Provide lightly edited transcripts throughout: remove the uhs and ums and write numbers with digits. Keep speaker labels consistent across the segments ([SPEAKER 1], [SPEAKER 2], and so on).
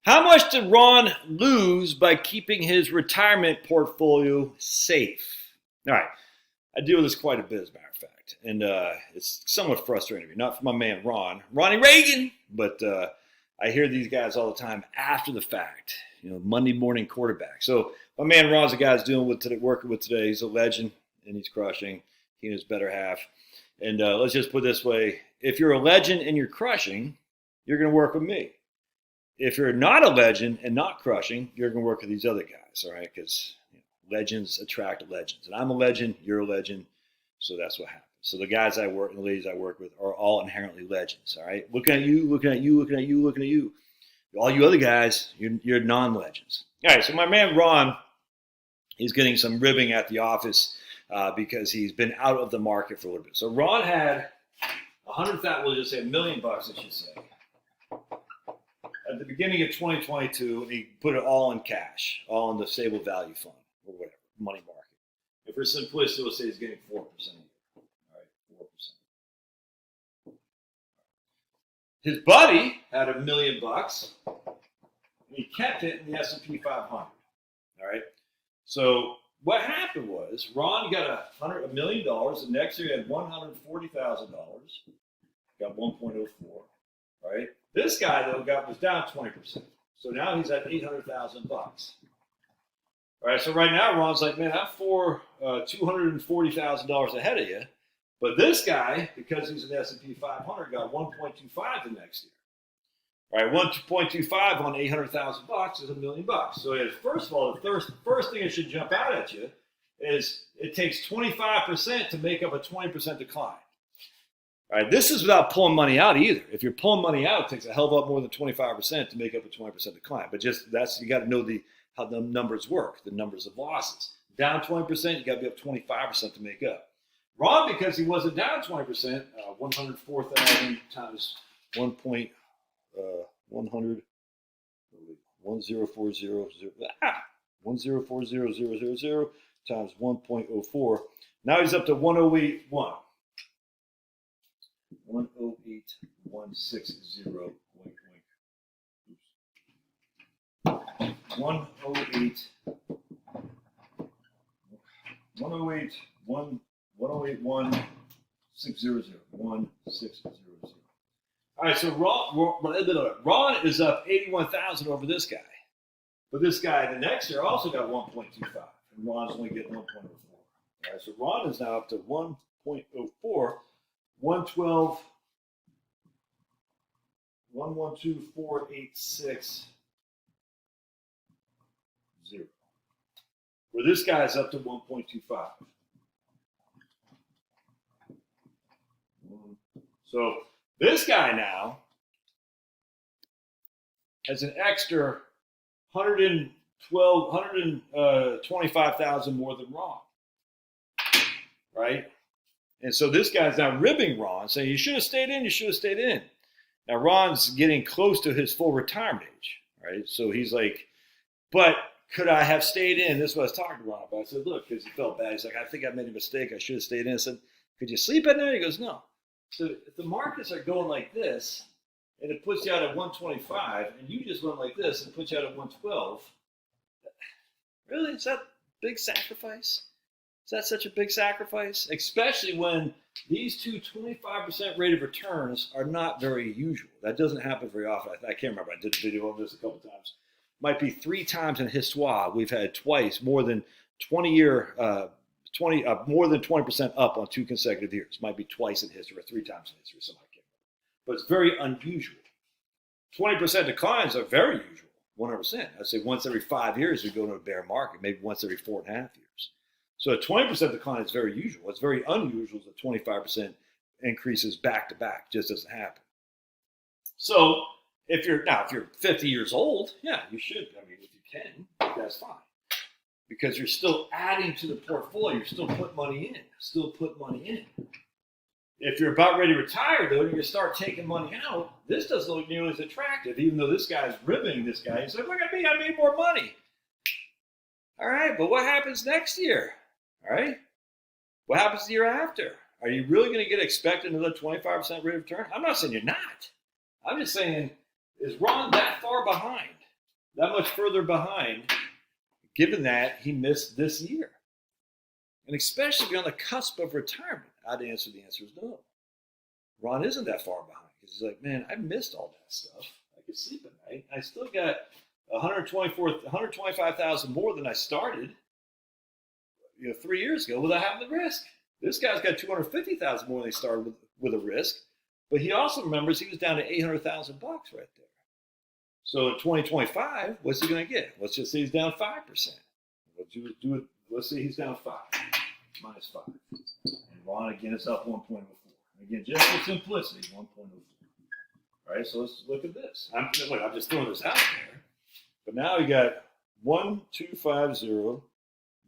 [SPEAKER 1] How much did Ron lose by keeping his retirement portfolio safe? All right, I deal with this quite a bit, as a matter of fact, and it's somewhat frustrating. Not for my man Ronnie Reagan, but I hear these guys all the time after the fact. You know, Monday morning quarterback. So my man Ron's the guy who's working with today. He's a legend, and he's crushing. He and his better half. And let's just put it this way: if you're a legend and you're crushing, you're going to work with me. If you're not a legend and not crushing, you're going to work with these other guys, all right? Because legends attract legends. And I'm a legend, you're a legend, so that's what happens. So the guys I work and the ladies I work with are all inherently legends, all right? Looking at you, looking at you, looking at you, looking at you. All you other guys, you're non-legends. All right, so my man Ron is getting some ribbing at the office because he's been out of the market for a little bit. So Ron had we'll just say $1 million, I should say, at the beginning of 2022, and he put it all in cash, all in the stable value fund or whatever, money market. And for simplicity, we'll say he's getting 4% a year. All right, 4%. His buddy had $1 million, and he kept it in the S&P 500. All right. So what happened was Ron got $1 million. The next year he had $140,000. Got 1.04. Right. This guy though was down 20%. So now he's at $800,000. All right. So right now Ron's like, man, I'm $240,000 ahead of you. But this guy, because he's an S&P 500, got 1.25 the next year. All right, 1.25 on $800,000 is $1 million. So first of all, the first thing that should jump out at you is it takes 25% to make up a 20% decline. All right, this is without pulling money out either. If you're pulling money out, it takes a hell of a lot more than 25% to make up a 20% decline. But you got to know how the numbers work, the numbers of losses. Down 20%, you got to be up 25% to make up. Ron, because he wasn't down 20%, 104,000 times 1.100 1040000 times 1.04. Now he's up to 108.1. 108.160. 108. 108.1600. All right, so Ron is up 81,000 over this guy. But this guy the next year also got 1.25, and Ron's only getting 1.04. All right, so Ron is now up to 1.04, 112, 112,486, 0. Where this guy's up to 1.25. So this guy now has an extra 125,000 more than Ron, right? And so this guy's now ribbing Ron, saying, you should have stayed in, you should have stayed in. Now Ron's getting close to his full retirement age, right? So he's like, but could I have stayed in? This is what I was talking to Ron about. I said, look, because he felt bad. He's like, I think I made a mistake. I should have stayed in. I said, could you sleep at night? He goes, no. So if the markets are going like this, and it puts you out at 125, and you just went like this and puts you out at 112, really? Is that a big sacrifice? Is that such a big sacrifice? Especially when these two 25% rate of returns are not very usual. That doesn't happen very often. I can't remember. I did a video on this a couple times. Might be 3 times in histoire. We've had twice more than 20% up on 2 consecutive years. Might be twice in history or 3 times in history, something like that. But it's very unusual. 20% declines are very usual, 100%. I'd say once every 5 years we go into a bear market, maybe once every 4.5 years. So a 20% decline is very usual. What's very unusual is that 25% increases back to back. Just doesn't happen. So if you're 50 years old, yeah, you should. I mean, if you can, that's fine. Because you're still adding to the portfolio. You're still putting money in. If you're about ready to retire, though, you start taking money out, this doesn't look nearly as attractive, even though this guy's ribbing this guy. He's like, look at me, I made more money. All right, but what happens next year? All right? What happens the year after? Are you really going to expect another 25% rate of return? I'm not saying you're not. I'm just saying, is Ron that far behind? that much further behind, given that he missed this year. And especially on the cusp of retirement, the answer is no. Ron isn't that far behind because he's like, man, I missed all that stuff. I could sleep at night. I still got 125,000 more than I started 3 years ago without having the risk. This guy's got 250,000 more than he started with a risk, but he also remembers he was down to 800,000 bucks right there. So in 2025, what's he going to get? Let's just say he's down 5%. Let's say he's down 5 minus 5, and Ron again is up 1.04. Again, just for simplicity, 1.04. All right, so let's look at this. I'm just throwing this out there. But now we got 1,250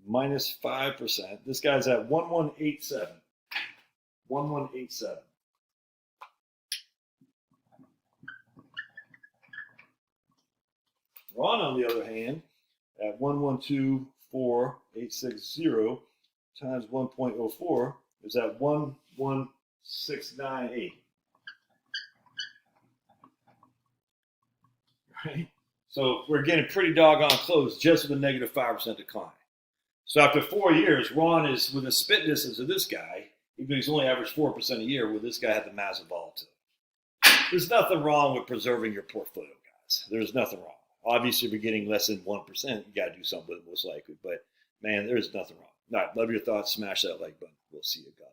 [SPEAKER 1] minus 5%. This guy's at 1187. 1187. Ron, on the other hand, at 1124860 times 1.04 is at 11698. Right? So we're getting pretty doggone close just with a negative 5% decline. So after 4 years, Ron is within spit distance of this guy, even though he's only averaged 4% a year, where this guy had the massive volatility. There's nothing wrong with preserving your portfolio, guys. There's nothing wrong. Obviously, if you're getting less than 1%, you got to do something with it most likely. But, man, there's nothing wrong. All right, love your thoughts. Smash that like button. We'll see you, God.